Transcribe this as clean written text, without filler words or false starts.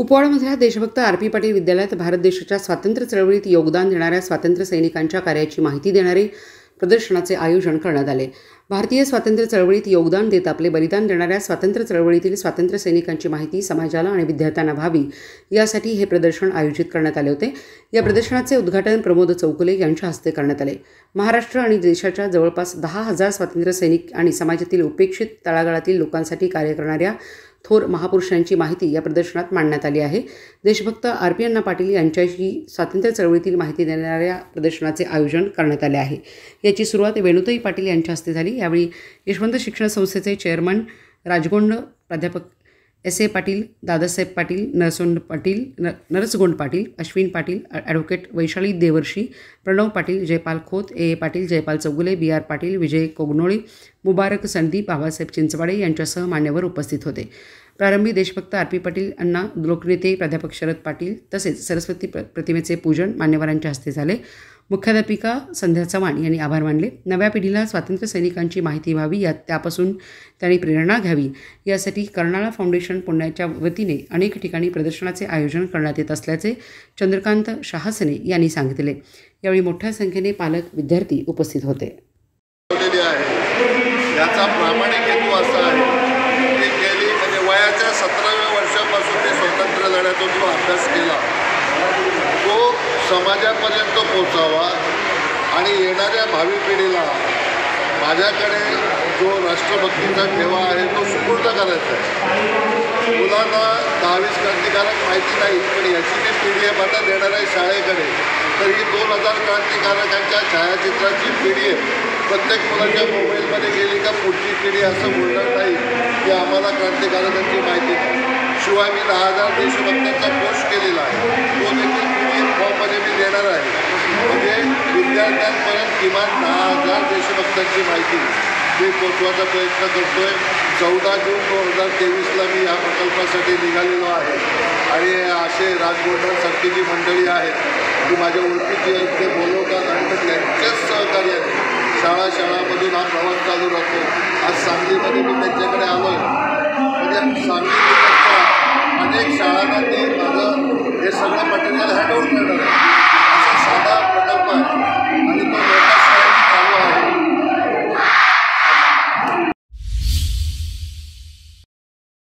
कुपवाडामधल्या देशभक्त आर.पी. पाटील विद्यालयात भारत देशाच्या स्वातंत्र्य चळवळीत योगदान देणाऱ्या स्वातंत्र्य सैनिकांच्या कार्याची माहिती देणारे प्रदर्शनाचे आयोजन करण्यात आले। भारतीय स्वातंत्र्य चळवळीत योगदान देत आपले बलिदान देणाऱ्या स्वातंत्र्य चळवळीतील स्वातंत्र्य सैनिकांची माहिती समाजाला आणि विद्यार्थ्यांना व्हावी यासाठी हे प्रदर्शन आयोजित करण्यात आले होते। या प्रदर्शनाचे उद्घाटन प्रमोद चौकुले यांच्या हस्ते करण्यात आले। महाराष्ट्र आणि देशाच्या जवळपास 10,000 स्वातंत्र्य सैनिक आणि समाजातील उपेक्षित तळागाळातील लोकांसाठी कार्य करणाऱ्या थोर महापुरुषांची माहिती या प्रदर्शनात मांडण्यात आली आहे। देशभक्त आर.पी. अण्णा पाटील यांच्याशी स्वातंत्र्य चळवळीतील माहिती देणाऱ्या प्रदर्शनाचे आयोजन करण्यात आले आहे। याची सुरुवात वेणुताई पाटील यांच्या हस्ते झाली। यावेळी यशवंत शिक्षण संस्थेचे चेअरमन राजगोंड, प्राध्यापक एस.ए. पाटील, दादासाहेब पाटील, नरसगोंड पाटील, अश्विन पाटील, ॲडव्होकेट वैशाली देवर्षी, प्रणव पाटील, जयपाल खोत, ए. पाटील, जयपाल चौगुले, बी.आर. पाटील, विजय कोगनोळे, मुबारक संदीप, बाबासाहेब चिंचवाडे यांच्यासह मान्यवर उपस्थित होते। प्रारंभी देशभक्त आर.पी. पाटील अण्णा, लोकनेते प्राध्यापक शरद पाटील तसेच सरस्वती प्रतिमेचे पूजन मान्यवरांच्या हस्ते झाले। मुख्याध्यापिका संध्या चव्हाण यांनी आभार मानले। नव्या पिढीला स्वातंत्र्य सैनिकांची माहिती व्हावी, त्यापासून त्यांनी प्रेरणा घ्यावी यासाठी कर्नाळा फाउंडेशन पुण्याच्या वतीने अनेक ठिकाणी प्रदर्शनाचे आयोजन करण्यात येत असल्याचे चंद्रकांत शाहसने यांनी सांगितले। यावेळी मोठ्या संख्येने पालक, विद्यार्थी उपस्थित होते। याचा प्रामाणिक हेतू असा आहे की गेली वयाच्या 17व्या वर्षापासून ते स्वातंत्र्य लढ्याचा जो अभ्यास केला तो समाजापर्यंत पोचावा आणि येणाऱ्या भावी पिढीला माझ्याकडे जो राष्ट्रभक्तीचा ठेवा आहे तो सुपूर्द करायचा आहे। मुलांना 10-20 क्रांतिकारक माहिती नाही, पण याची जी PDF आता देणार आहे शाळेकडे, तर ही 2000 क्रांतिकारकांच्या छायाचित्राची PDF प्रत्येक मुलाच्या मोबाईलमध्ये गेली का पुढची पिढी असं बोलणार नाही की आम्हाला क्रांतिकारकांची माहिती नाही। शिवाय मी 10,000 देशभक्तांचा पोस्ट केलेला आहे, तो देखील PDF फॉर्ममध्ये मी देणार आहे। म्हणजे विद्यार्थ्यांपर्यंत किमान 10,000 देशभक्तांची माहिती मी पोचवायचा प्रयत्न करतो आहे। 14 जून 2023ला मी या प्रकल्पासाठी निघालेलो आहे आणि असे राजगोंडांसारखी जी मंडळी आहेत ती माझ्या ओळखीची आहेत, ते बोलवतात आणि त्यांच्याच सहकार्याने शाळामधून हा प्रवास चालू राहतो। आज सांगलीमध्ये मी त्यांच्याकडे आलो आहे, म्हणजे सांगली अनेक शाळांना ते माझं